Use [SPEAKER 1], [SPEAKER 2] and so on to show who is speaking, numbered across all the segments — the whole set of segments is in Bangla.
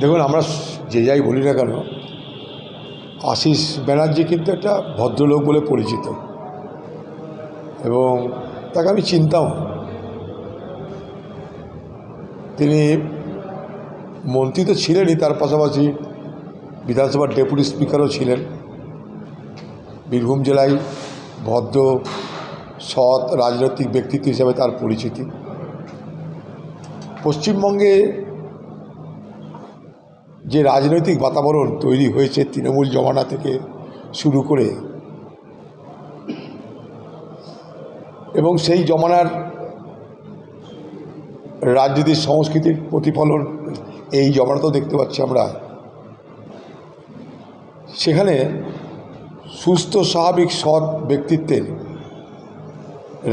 [SPEAKER 1] দেখুন, আমরা যে যাই বলি না কেন, আশিস ব্যানার্জি কিন্তু একটা ভদ্রলোক বলে পরিচিত এবং তাকে আমি চিনতাম। তিনি মন্ত্রী তো ছিলেনই, তার পাশাপাশি বিধানসভার ডেপুটি স্পিকারও ছিলেন। বীরভূম জেলায় ভদ্র সৎ রাজনৈতিক ব্যক্তিত্ব হিসেবে তার পরিচিতি। পশ্চিমবঙ্গে যে রাজনৈতিক বাতাবরণ তৈরি হয়েছে তৃণমূল জমানা থেকে শুরু করে, এবং সেই জমানার রাজনীতির সংস্কৃতির প্রতিফলন এই জমানাতেও দেখতে পাচ্ছি আমরা। সেখানে সুস্থ স্বাভাবিক সৎ ব্যক্তিত্বের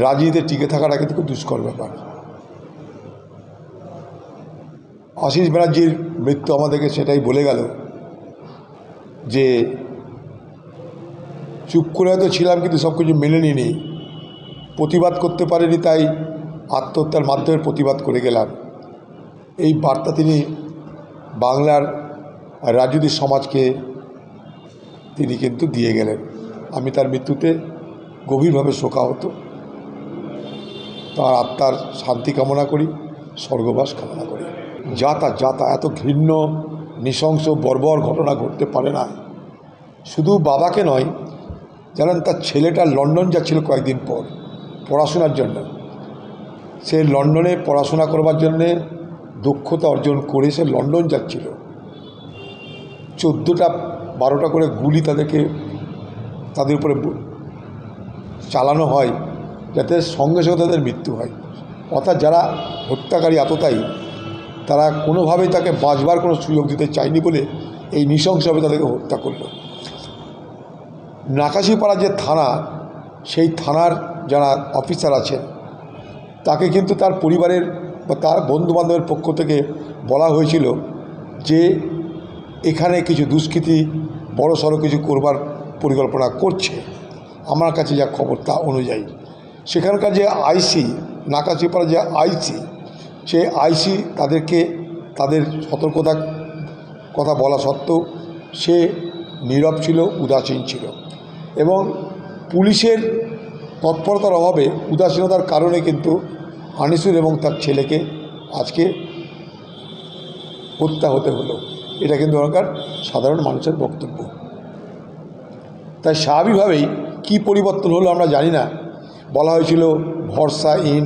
[SPEAKER 1] রাজনীতিতে টিকে থাকাটা কিন্তু খুব দুষ্কর ব্যাপার। আশিস ব্যানার্জির মৃত্যু আমাদেরকে সেটাই বলে গেল যে চুপ করে হয়তো ছিলাম, কিন্তু সব কিছু মেনে নিই, প্রতিবাদ করতে পারিনি, তাই আত্মহত্যার মাধ্যমে প্রতিবাদ করে গেলাম। এই বার্তা তিনি বাংলার রাজনীতি সমাজকে তিনি কিন্তু দিয়ে গেলেন। আমি তার মৃত্যুতে গভীরভাবে শোকাহত। তার আত্মার শান্তি কামনা করি, স্বর্গবাস কামনা করি। যাতা এত ঘৃণ্য নৃশংস বর্বর ঘটনা ঘটতে পারে না। শুধু বাবাকে নয়, জানেন, তার ছেলেটা লন্ডন যাচ্ছিল কয়েকদিন পর পড়াশোনার জন্য। সে লন্ডনে পড়াশোনা করবার জন্যে দক্ষতা অর্জন করে সে লন্ডন যাচ্ছিল। 14টা-12টা করে গুলি তাদের উপরে চালানো হয় যাতে সঙ্গে সঙ্গে তাদের মৃত্যু হয়। অর্থাৎ যারা হত্যাকারী আততায়ী, তারা কোনোভাবেই তাকে বাঁচবার কোনো সুযোগ দিতে চায়নি বলে এই নৃশংসভাবে তাদেরকে হত্যা করল। নাকাশিপাড়া যে থানা, সেই থানার যারা অফিসার আছেন তাকে কিন্তু তার পরিবারের বা তার বন্ধুবান্ধবের পক্ষ থেকে বলা হয়েছিল যে এখানে কিছু দুষ্কৃতী বড়সড় কিছু করবার পরিকল্পনা করছে। আমার কাছে যা খবর তা অনুযায়ী সেখানকার যে আইসি, নাকাশিপাড়া যে আইসি, সেই আইসি তাদেরকে তাদের সতর্কতার কথা বলা সত্ত্বেও সে নীরব ছিল, উদাসীন ছিল। এবং পুলিশের তৎপরতার অভাবে, উদাসীনতার কারণে কিন্তু আনিসুর এবং তার ছেলেকে আজকে হত্যা হতে হলো। এটা কিন্তু ওখানকার সাধারণ মানুষের বক্তব্য। তাই স্বাভাবিকভাবেই কী পরিবর্তন হলো আমরা জানি না। বলা হয়েছিল ভরসা ইন,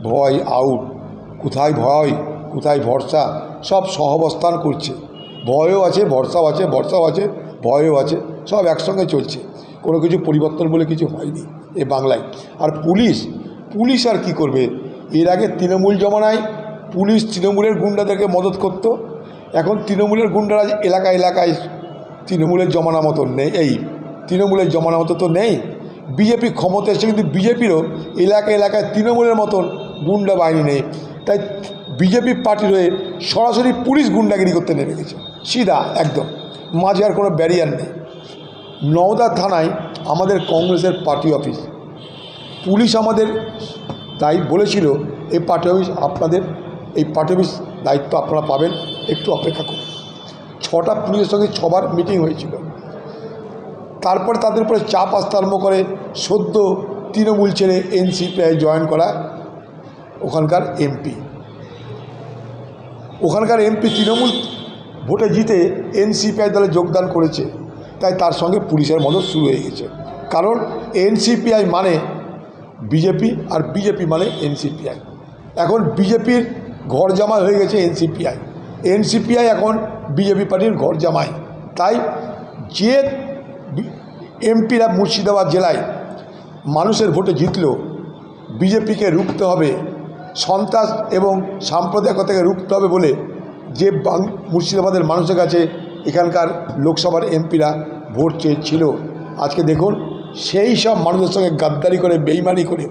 [SPEAKER 1] ভয় আউট। কোথায় ভয়, কোথায় ভরসা, সব সহাবস্থান করছে। ভয়ও আছে, ভরসাও আছে, ভরসাও আছে, ভয়ও আছে, সব একসঙ্গে চলছে। কোনো কিছু পরিবর্তন বলে কিছু হয়নি এ বাংলায়। আর পুলিশ আর কি করবে? এর আগে তৃণমূল জমানায় পুলিশ তৃণমূলের গুন্ডাদেরকে মদত করত। এখন তৃণমূলের গুন্ডারা এলাকায় তৃণমূলের জমানা মতো নেই, তৃণমূলের জমানা মতো তো নেই। বিজেপি ক্ষমতা এসে কিন্তু বিজেপিরও এলাকায় তৃণমূলের মতন গুন্ডা বাহিনী নেই। তাই বিজেপি পার্টির হয়ে সরাসরি পুলিশ গুন্ডাগিরি করতে নেমে গেছে, সিধা একদম, মাঝে আর কোনো ব্যারিয়ার নেই। নওদা থানায় আমাদের কংগ্রেসের পার্টি অফিস, পুলিশ আমাদের তাই বলেছিল এই পার্টি অফিস আপনাদের, এই পার্টি অফিস দায়িত্ব আপনারা পাবেন, একটু অপেক্ষা করুন। 6টা পুলিশের সঙ্গে 6বার মিটিং হয়েছিল। তারপরে তাদের উপরে চাপ আসতে আরম্ভ করে সদ্য তৃণমূল ছেড়ে এনসিপিআই জয়েন করা ওখানকার এমপি তৃণমূল ভোটে জিতে এনসিপিআই দলে যোগদান করেছে। তাই তার সঙ্গে পুলিশের মদত শুরু হয়ে গেছে। কারণ এনসিপিআই মানে বিজেপি আর বিজেপি মানে এনসিপিআই। এখন বিজেপির ঘর জামাই হয়ে গেছে এনসিপিআই এখন বিজেপি পার্টির ঘর জামাই। তাই যে এমপিরা মুর্শিদাবাদ জেলায় মানুষের ভোটে জিতল, বিজেপিকে রুখতে হবে, সন্ত্রাস এবং সাম্প্রদায়িকতাকে রুখতে হবে বলে যে মুর্শিদাবাদের মানুষের কাছে এখানকার লোকসভার এমপিরা ভোট চেয়েছিল, আজকে দেখুন সেই সব মানুষের সঙ্গে গাদ্দারি করে, বেইমানি করে,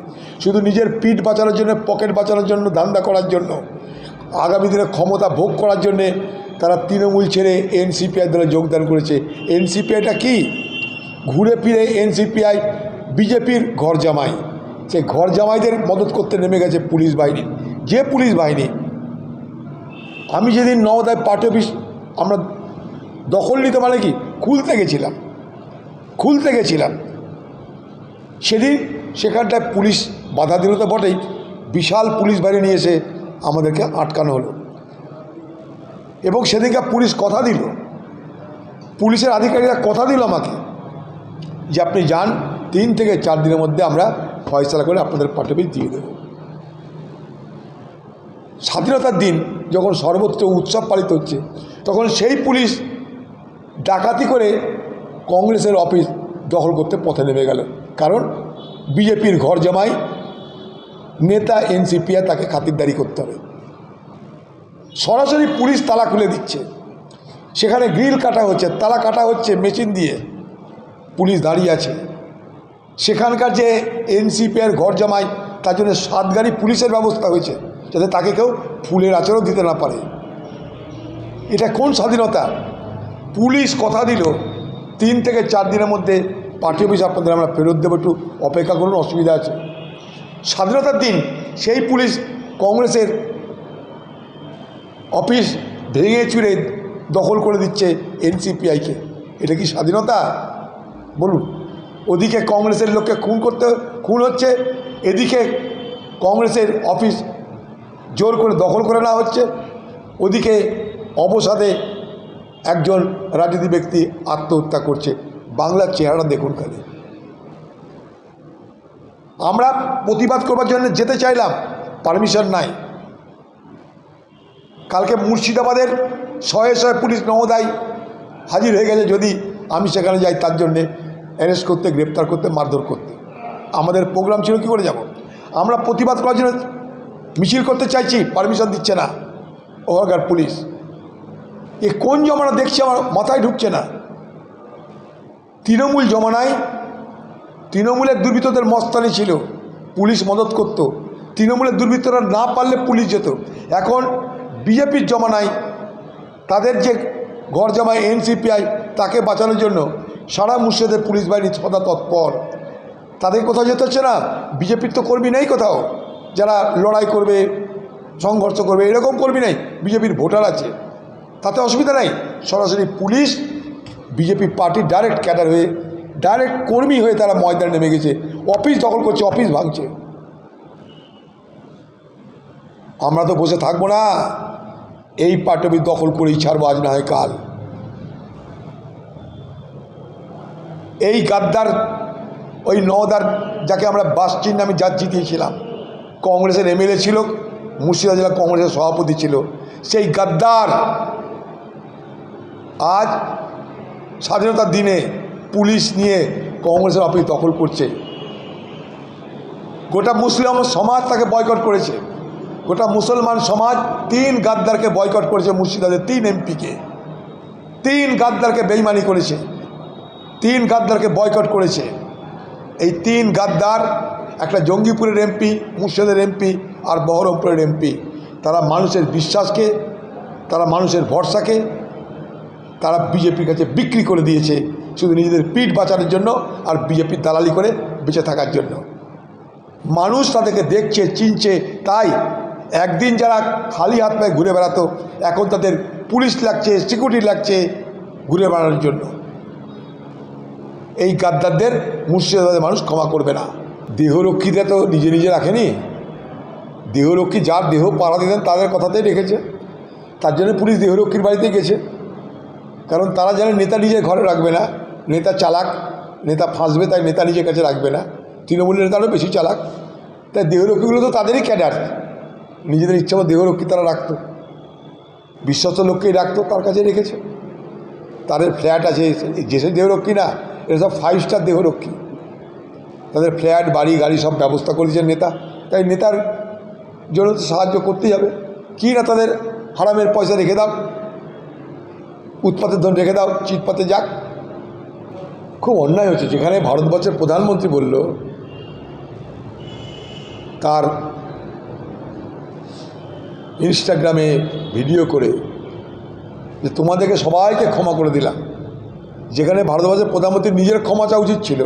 [SPEAKER 1] শুধু নিজের পিঠ বাঁচানোর জন্য, পকেট বাঁচানোর জন্য, ধান্দা করার জন্য, আগামী দিনে ক্ষমতা ভোগ করার জন্যে তারা তৃণমূল ছেড়ে এনসিপিআই দলে যোগদান করেছে। এনসিপিআইটা কি? ঘুরে ফিরে এনসিপিআই বিজেপির ঘর জামাই। সেই ঘর জামাইদের মদত করতে নেমে গেছে পুলিশ বাহিনী। যে পুলিশ বাহিনী, আমি যেদিন নওদায় পার্টি অফিস আমরা দখল নিতে মানে কি খুলতে গেছিলাম সেদিন সেখানটায় পুলিশ বাধা দিল তো বটেই, বিশাল পুলিশ বাহিনী নিয়ে এসে আমাদেরকে আটকানো হলো। এবং সেদিনকে পুলিশ কথা দিল, পুলিশের আধিকারিকরা কথা দিল আমাকে যে আপনি যান, 3 থেকে 4 দিনের মধ্যে আমরা ফয়সালা করে আপনাদের পাঠাবে দিয়ে দেব। স্বাধীনতার দিন যখন সর্বত্র উৎসব পালিত হচ্ছে, তখন সেই পুলিশ ডাকাতি করে কংগ্রেসের অফিস দখল করতে পথে নেমে গেল। কারণ বিজেপির ঘর জামাই নেতা এনসিপিআই, তাকে খাতিরদারি করতে হবে। সরাসরি পুলিশ তালা খুলে দিচ্ছে, সেখানে গ্রিল কাটা হচ্ছে, তালা কাটা হচ্ছে মেশিন দিয়ে, পুলিশ দাঁড়িয়ে আছে। সেখানকার যে এনসিপিআইয়ের ঘর জামাই, তার জন্য 7 গাড়ি পুলিশের ব্যবস্থা হয়েছে, যাতে তাকে কেউ ফুলের আচরও দিতে না পারে। এটা কোন স্বাধীনতা? পুলিশ কথা দিল 3 থেকে 4 দিনের মধ্যে পার্টি অফিস আপনাদের আমরা ফেরত দেবো, একটু অপেক্ষা করুন, অসুবিধা আছে। স্বাধীনতার দিন সেই পুলিশ কংগ্রেসের অফিস ভেঙে চুরে দখল করে দিচ্ছে এনসিপিআইকে। এটা কি স্বাধীনতা বলুন? ওদিকে কংগ্রেসের লোককে খুন হচ্ছে, এদিকে কংগ্রেসের অফিস জোর করে দখল করে নেওয়া হচ্ছে, ওদিকে অবসাদে একজন রাজনীতি ব্যক্তি আত্মহত্যা করছে। বাংলার চেহারা দেখুন খালি। আমরা প্রতিবাদ করবার জন্য যেতে চাইলাম, পারমিশন নাই। কালকে মুর্শিদাবাদের 100 পুলিশ নওদায় হাজির হয়ে গেছে, যদি আমি সেখানে যাই তার জন্যে অ্যারেস্ট করতে, গ্রেপ্তার করতে, মারধর করতে। আমাদের প্রোগ্রাম ছিল, কী করে যাব? আমরা প্রতিবাদ করার জন্য মিছিল করতে চাইছি, পারমিশন দিচ্ছে না ওখানকার পুলিশ। এ কোন জমানা দেখছি, আমার মাথায় ঢুকছে না। তৃণমূল জমানায় তৃণমূলের দুর্বৃত্তদের মস্তানি ছিল, পুলিশ মদত করত। তৃণমূলের দুর্বৃত্তরা না পারলে পুলিশ যেত। এখন বিজেপির জমানায় তাদের যে ঘর জামাই এনসিপিআই, তাকে বাঁচানোর জন্য সারা মুর্শিদাবাদের পুলিশ বাহিনী সদা তৎপর। তাদের কোথাও যেতে হচ্ছে না। বিজেপির তো কর্মী নেই কোথাও যারা লড়াই করবে, সংঘর্ষ করবে, এরকম কর্মী নেই। বিজেপির ভোটার আছে, তাতে অসুবিধা নাই। সরাসরি পুলিশ বিজেপি পার্টির ডাইরেক্ট ক্যাডার হয়ে, ডাইরেক্ট কর্মী হয়ে তারা ময়দানে নেমে গেছে, অফিস দখল করছে, অফিস ভাঙছে। আমরা তো বসে থাকবো না, এই পার্টি অফিস দখল করেই ছাড়বো, আজ না হয় কাল। এই গাদ্দার, ওই নওদার যাকে আমরা বাস চিহ্নে আমি যাচ্ছি দিয়েছিলাম, কংগ্রেসের এমএলএ ছিল, মুর্শিদাবাদ জেলা কংগ্রেসের সভাপতি ছিল, সেই গাদ্দার আজ স্বাধীনতার দিনে পুলিশ নিয়ে কংগ্রেসের অফিস দখল করছে। গোটা মুসলিম সমাজ তাকে বয়কট করেছে। গোটা মুসলমান সমাজ 3 গাদ্দারকে বয়কট করেছে। মুর্শিদাবাদের 3 এমপিকে, 3 গাদ্দারকে বেইমানি করেছে, 3 গাদ্দারকে বয়কট করেছে। এই 3 গাদ্দার, একটা জঙ্গিপুরের এমপি, মুর্শিদাবাদের এমপি, আর বহরমপুরের এমপি। তারা মানুষের বিশ্বাসকে, তারা মানুষের ভরসাকে তারা বিজেপির কাছে বিক্রি করে দিয়েছে, শুধু নিজেদের পিঠ বাঁচানোর জন্য আর বিজেপির দালালি করে বেঁচে থাকার জন্য। মানুষ তাদেরকে দেখছে, চিনছে। তাই একদিন যারা খালি হাত পায়ে ঘুরে বেড়াতো, এখন তাদের পুলিশ লাগছে, সিকিউরিটি লাগছে ঘুরে বেড়ানোর জন্য। এই গাদ্দারদের মুর্শিদাবাদের মানুষ ক্ষমা করবে না। দেহরক্ষীরা তো নিজে নিজে রাখেনি, দেহরক্ষী যার দেহ পাড়া দিতেন তাদের কথাতেই রেখেছে। তার জন্য পুলিশ দেহরক্ষীর বাড়িতে গেছে, কারণ তারা জানে নেতা নিজের ঘরে রাখবে না, নেতা চালাক, নেতা ফাঁসবে, তাই নেতা নিজের কাছে রাখবে না। তৃণমূলের নেতারও বেশি চালাক, তাই দেহরক্ষীগুলো তো তাদেরই ক্যাডার, নিজেদের ইচ্ছা মতো দেহরক্ষী তারা রাখতো, বিশ্বস্ত লোককেই রাখতো, তার কাছে রেখেছে। তাদের ফ্ল্যাট আছে, যেসব দেহরক্ষী না, এরা সব 5 স্টার দেহরক্ষী। তাদের ফ্ল্যাট, বাড়ি, গাড়ি সব ব্যবস্থা করেছেন নেতা, তাই নেতার জন্য তো সাহায্য করতেই হবে। কী না, তাদের হারামের পয়সা রেখে দাও, উৎপাতের ধন রেখে দাও, চিৎপাতে যাক। খুব অন্যায় হচ্ছে। যেখানে ভারতবর্ষের প্রধানমন্ত্রী বলল তার ইনস্টাগ্রামে ভিডিও করে যে তোমাদেরকে সবাইকে ক্ষমা করে দিলাম, যেখানে ভারতবর্ষের প্রধানমন্ত্রী নিজের ক্ষমা চাওয়া উচিত ছিল,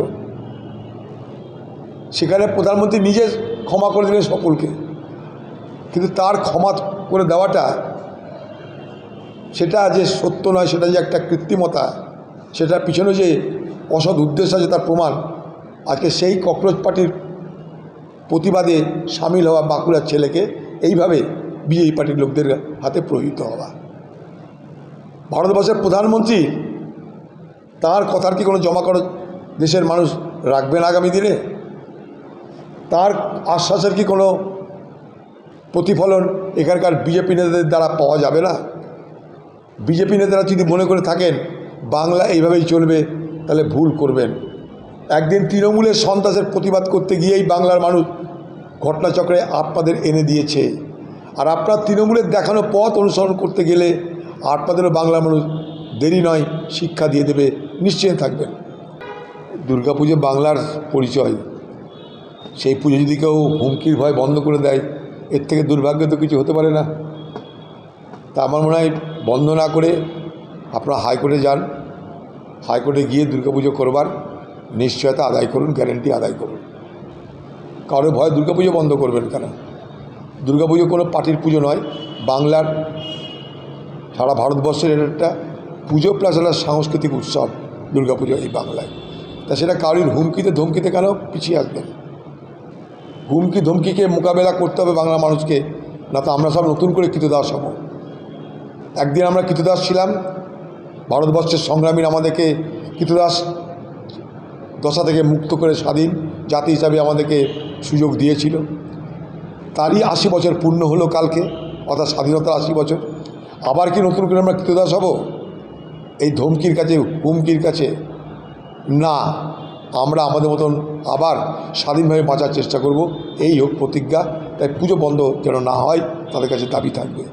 [SPEAKER 1] সেখানে প্রধানমন্ত্রী নিজে ক্ষমা করে দিলেন সকলকে। কিন্তু তার ক্ষমা করে দেওয়াটা সেটা যে সত্য নয়, সেটা যে একটা কৃত্রিমতা, সেটার পিছনে যে অসৎ উদ্দেশ্য আছে তার প্রমাণ আজকে সেই ককরোচ পার্টির প্রতিবাদে সামিল হওয়া বাঁকুড়ার ছেলেকে এইভাবে বিজেপি পার্টির লোকদের হাতে প্রহিত হওয়া। ভারতবর্ষের প্রধানমন্ত্রী, তার কথার কি কোনো জমা করো দেশের মানুষ রাখবেন আগামী দিনে? তার আশ্বাসের কি কোনো প্রতিফলন এখানকার বিজেপি নেতাদের দ্বারা পাওয়া যাবে না? বিজেপি নেতারা যদি মনে করে থাকেন বাংলা এইভাবেই চলবে, তাহলে ভুল করবেন। একদিন তৃণমূলের সন্ত্রাসের প্রতিবাদ করতে গিয়েই বাংলার মানুষ ঘটনাচক্রে আপনাদের এনে দিয়েছে, আর আপনার তৃণমূলের দেখানো পথ অনুসরণ করতে গেলে আপনাদেরও বাংলার মানুষ দেরি নয় শিক্ষা দিয়ে দেবে, নিশ্চয়ই থাকবেন। দুর্গাপুজো বাংলার পরিচয়, সেই পুজো যদি কেউ হুমকির ভয় বন্ধ করে দেয়, এর থেকে দুর্ভাগ্য তো কিছু হতে পারে না। তা আমার মনে হয় বন্ধ না করে আপনারা হাইকোর্টে যান, হাইকোর্টে গিয়ে দুর্গাপুজো করবার নিশ্চয়তা আদায় করুন, গ্যারেন্টি আদায় করুন। কারো ভয় দুর্গাপুজো বন্ধ করবেন কেন? দুর্গাপুজো কোনো পার্টির পুজো নয়, বাংলার, সারা ভারতবর্ষের এটা একটা পুজো প্লাস একটা সাংস্কৃতিক উৎসব দুর্গাপুজো এই বাংলায়। তা সেটা কারোর হুমকিতে ধমকিতে কেন পিছিয়ে আসবেন? হুমকি ধমকিকে মোকাবেলা করতে হবে বাংলা মানুষকে, না তো আমরা সব নতুন করে কৃতদাস হব। একদিন আমরা কৃতদাস ছিলাম, ভারতবর্ষের সংগ্রামীরা আমাদেরকে কৃতদাস দশা থেকে মুক্ত করে স্বাধীন জাতি হিসাবে আমাদেরকে সুযোগ দিয়েছিল। তারই 80 বছর পূর্ণ হলো কালকে, অর্থাৎ স্বাধীনতার 80 বছর। আবার কি নতুন করে আমরা কৃতদাস হব এই ধমকির কাছে, হুমকির কাছে? না, আমরা আমাদের মতন আবার স্বাধীনভাবে বাঁচার চেষ্টা করব, এই হোক প্রতিজ্ঞা। তাই পুজো বন্ধ যেন না হয় তাদের কাছে দাবি থাকবে।